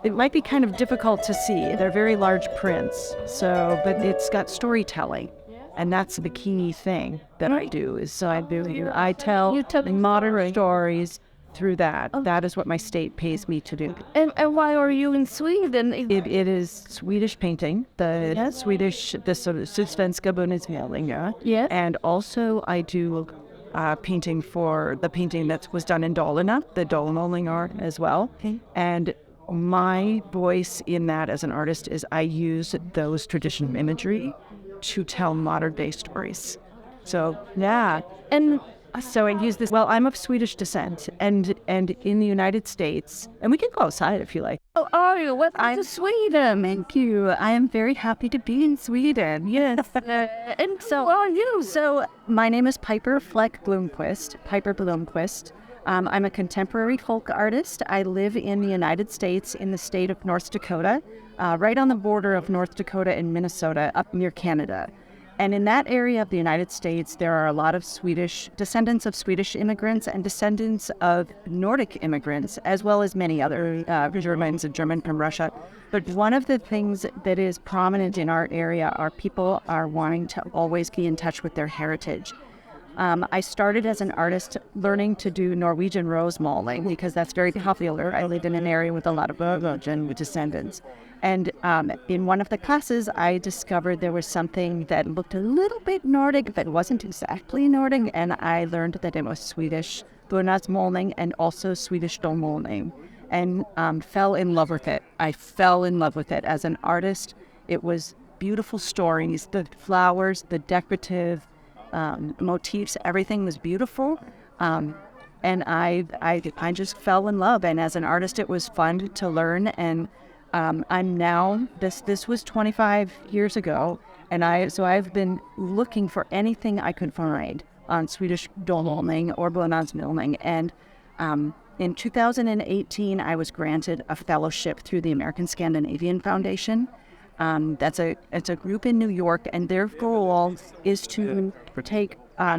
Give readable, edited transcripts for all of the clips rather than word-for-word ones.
it might be kind of difficult to see. They're very large prints, but it's got storytelling. And that's the key thing that I do. I tell modern stories through that. That is what my state pays me to do. And why are you in Sweden? It is Swedish painting, the sort of svenska bonadsmålningar. Yes. And also I do painting for the painting that was done in Dalarna, the dalmålning art as well. Okay. And my voice in that as an artist is I use those traditional imagery to tell modern-day stories. So, yeah. And so I use this. Well, I'm of Swedish descent, and in the United States, and we can go outside if you like. oh, are you? Welcome to Sweden. Thank you. I am very happy to be in Sweden. Yes. And so are you. So my name is Pieper Fleck Bloomquist. Pieper Bloomquist. I'm a contemporary folk artist. I live in the United States, in the state of North Dakota, right on the border of North Dakota and Minnesota, up near Canada. And in that area of the United States, there are a lot of descendants of Swedish immigrants and descendants of Nordic immigrants, as well as many other Germans and German from Russia. But one of the things that is prominent in our area are people are wanting to always be in touch with their heritage. I started as an artist learning to do Norwegian rose mauling because that's very popular. I lived in an area with a lot of Norwegian descendants. And in one of the classes, I discovered there was something that looked a little bit Nordic, but wasn't exactly Nordic. And I learned that it was Swedish bonadsmålning and also Swedish dalmålning, and fell in love with it. I fell in love with it as an artist. It was beautiful stories, the flowers, the decorative motifs, everything was beautiful. And I just fell in love. And as an artist, it was fun to learn. And I'm now, this was 25 years ago. And I've been looking for anything I could find on Swedish dalmålning or bonadsmålning. And in 2018, I was granted a fellowship through the American Scandinavium Foundation. It's a group in New York, and their goal is to take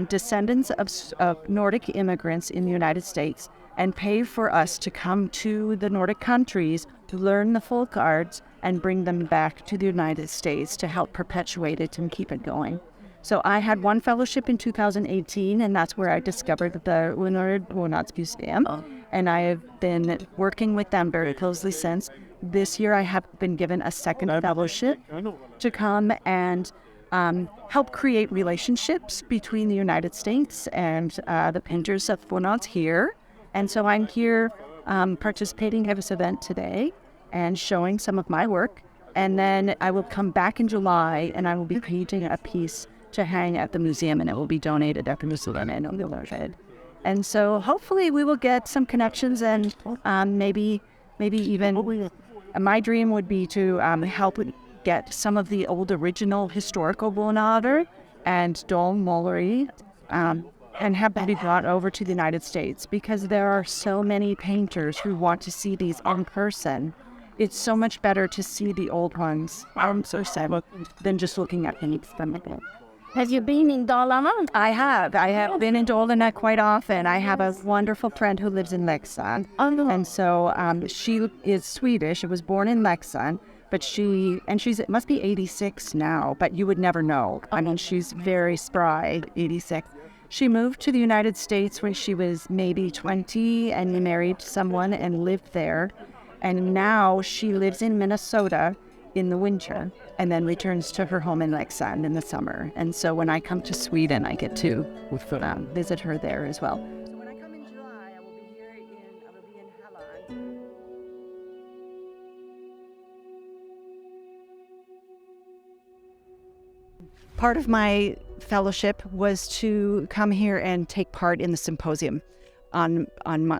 descendants of Nordic immigrants in the United States and pay for us to come to the Nordic countries to learn the folk arts and bring them back to the United States to help perpetuate it and keep it going. So I had one fellowship in 2018, and that's where I discovered the Bonadsmuseum, and I have been working with them very closely since. This year I have been given a second fellowship to come and help create relationships between the United States and the painters of bonads here. And so I'm here participating in this event today and showing some of my work. And then I will come back in July and I will be painting a piece to hang at the museum, and it will be donated at the museum in Hallandsgården. And so hopefully we will get some connections, and maybe even my dream would be to help get some of the old original historical bonader and dalmåleri and have them be brought over to the United States, because there are so many painters who want to see these in person. It's so much better to see the old ones than just looking at them. have you been in Dalarna? I have been in Dalarna quite often. I have a wonderful friend who lives in Leksand. And so she is Swedish. She was born in Leksand, but she must be 86 now, but you would never know. I mean, she's very spry, 86. She moved to the United States when she was maybe 20 and married someone and lived there. And now she lives in Minnesota in the winter and then returns to her home in Leksand in the summer. And so when I come to Sweden, I get to visit her there as well. So when I come in July, I will be in Halland. Part of my fellowship was to come here and take part in the symposium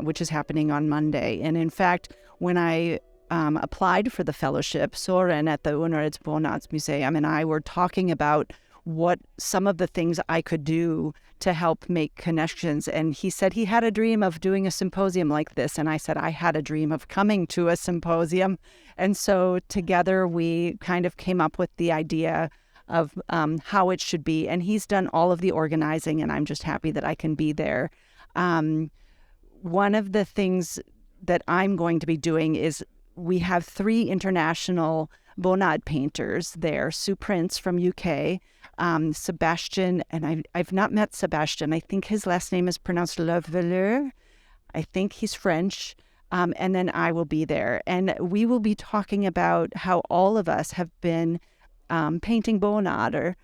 which is happening on Monday. And in fact, when I applied for the fellowship, Soren at the Konstnärern Piepersom and I were talking about what some of the things I could do to help make connections. And he said he had a dream of doing a symposium like this. And I said I had a dream of coming to a symposium. And so together we kind of came up with the idea of how it should be. And he's done all of the organizing, and I'm just happy that I can be there. One of the things that I'm going to be doing is we have 3 international bonad painters there. Sue Prince from UK, Sebastian, and I've not met Sebastian. I think his last name is pronounced Leveleur. I think he's French. And then I will be there. And we will be talking about how all of us have been painting bonader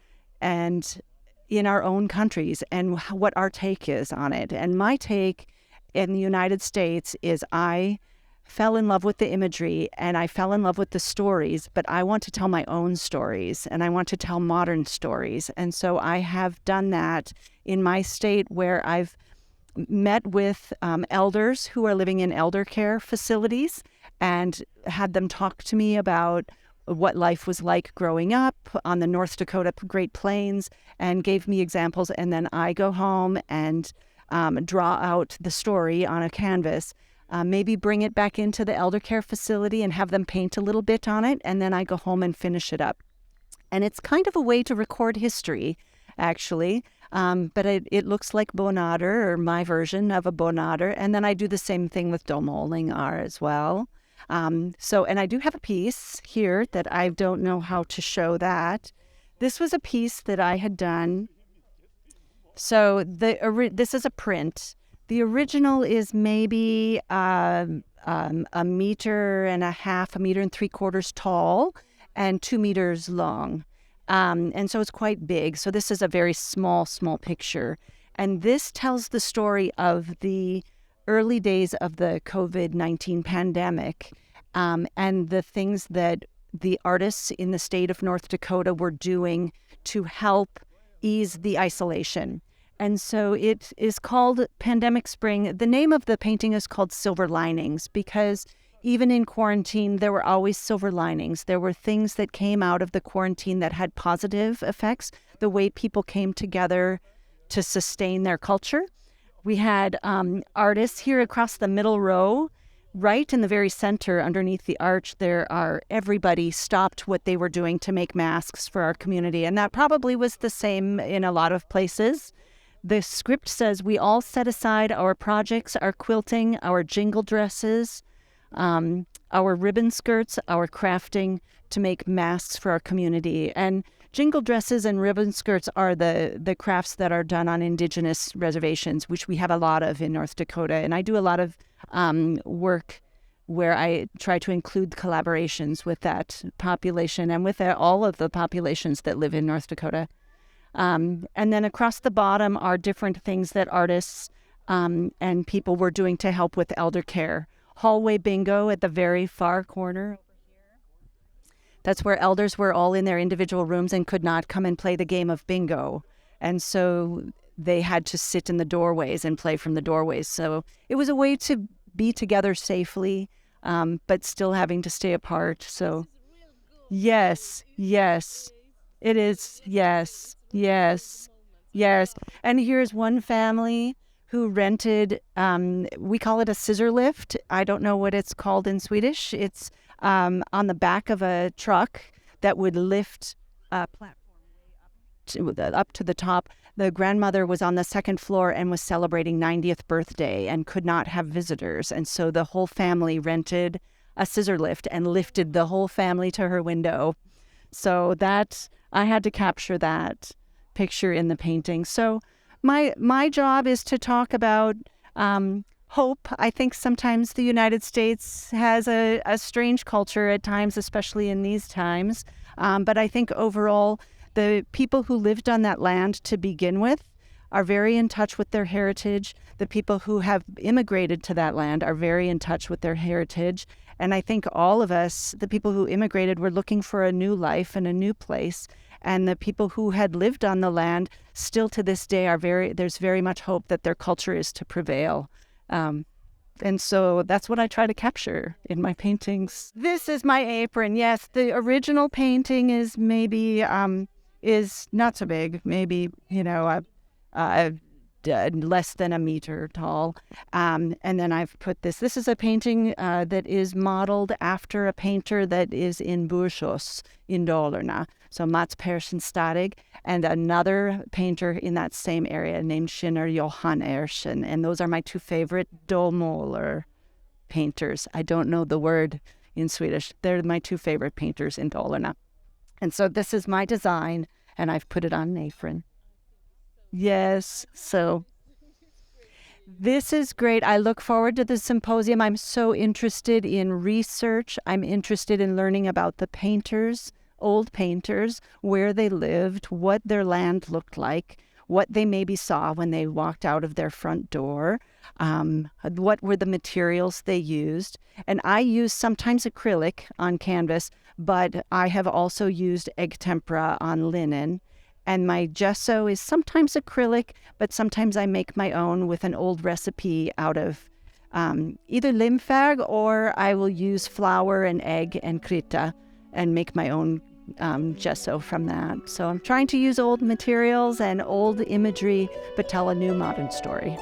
and in our own countries and what our take is on it. And my take in the United States is I fell in love with the imagery and I fell in love with the stories, but I want to tell my own stories and I want to tell modern stories. And so I have done that in my state where I've met with elders who are living in elder care facilities and had them talk to me about what life was like growing up on the North Dakota Great Plains and gave me examples. And then I go home and draw out the story on a canvas, maybe bring it back into the elder care facility and have them paint a little bit on it. And then I go home and finish it up. And it's kind of a way to record history, actually. But it looks like bonader, or my version of a bonader. And then I do the same thing with dalmålning as well. And I do have a piece here that I don't know how to show that. This was a piece that I had done. So this is a print. The original is maybe a 1.5 meters, 1.75 meters tall, and 2 meters long. And so it's quite big. So this is a very small picture. And this tells the story of the early days of the COVID-19 pandemic and the things that the artists in the state of North Dakota were doing to help ease the isolation. And so it is called Pandemic Spring. The name of the painting is called Silver Linings because even in quarantine, there were always silver linings. There were things that came out of the quarantine that had positive effects, the way people came together to sustain their culture. We had artists here across the middle row, right in the very center underneath the arch. Everybody stopped what they were doing to make masks for our community. And that probably was the same in a lot of places. The script says, we all set aside our projects, our quilting, our jingle dresses, our ribbon skirts, our crafting to make masks for our community. And jingle dresses and ribbon skirts are the crafts that are done on Indigenous reservations, which we have a lot of in North Dakota. And I do a lot of work where I try to include collaborations with that population and with all of the populations that live in North Dakota. And then across the bottom are different things that artists and people were doing to help with elder care. Hallway bingo at the very far corner. That's where elders were all in their individual rooms and could not come and play the game of bingo. And so they had to sit in the doorways and play from the doorways. So it was a way to be together safely, but still having to stay apart. So yes, it is. Yes. And here's one family who rented, we call it a scissor lift. I don't know what it's called in Swedish. It's on the back of a truck that would lift a platform up to the top. The grandmother was on the second floor and was celebrating 90th birthday and could not have visitors. And so the whole family rented a scissor lift and lifted the whole family to her window. So I had to capture that picture in the painting. So my job is to talk about hope. I think sometimes the United States has a strange culture at times, especially in these times. But I think overall, the people who lived on that land to begin with are very in touch with their heritage. The people who have immigrated to that land are very in touch with their heritage. And I think all of us, the people who immigrated, were looking for a new life and a new place. And the people who had lived on the land still to this day there's very much hope that their culture is to prevail. And so that's what I try to capture in my paintings. This is my apron. Yes, the original painting is maybe, is not so big, maybe, less than a meter tall. And then I've put this is a painting that is modeled after a painter that is in Bursås in Dalarna. So Mats Persson Stadig, and another painter in that same area named Skinner Johan Ersson. And those are my two favorite dalmåler painters. I don't know the word in Swedish. They're my two favorite painters in Dalarna. And so this is my design, and I've put it on an apron. Yes, so this is great. I look forward to the symposium. I'm so interested in research. I'm interested in learning about the painters, old painters, where they lived, what their land looked like, what they maybe saw when they walked out of their front door, what were the materials they used. And I use sometimes acrylic on canvas, but I have also used egg tempera on linen. And my gesso is sometimes acrylic, but sometimes I make my own with an old recipe out of either limfärg, or I will use flour and egg and krita and make my own gesso from that. So I'm trying to use old materials and old imagery, but tell a new modern story.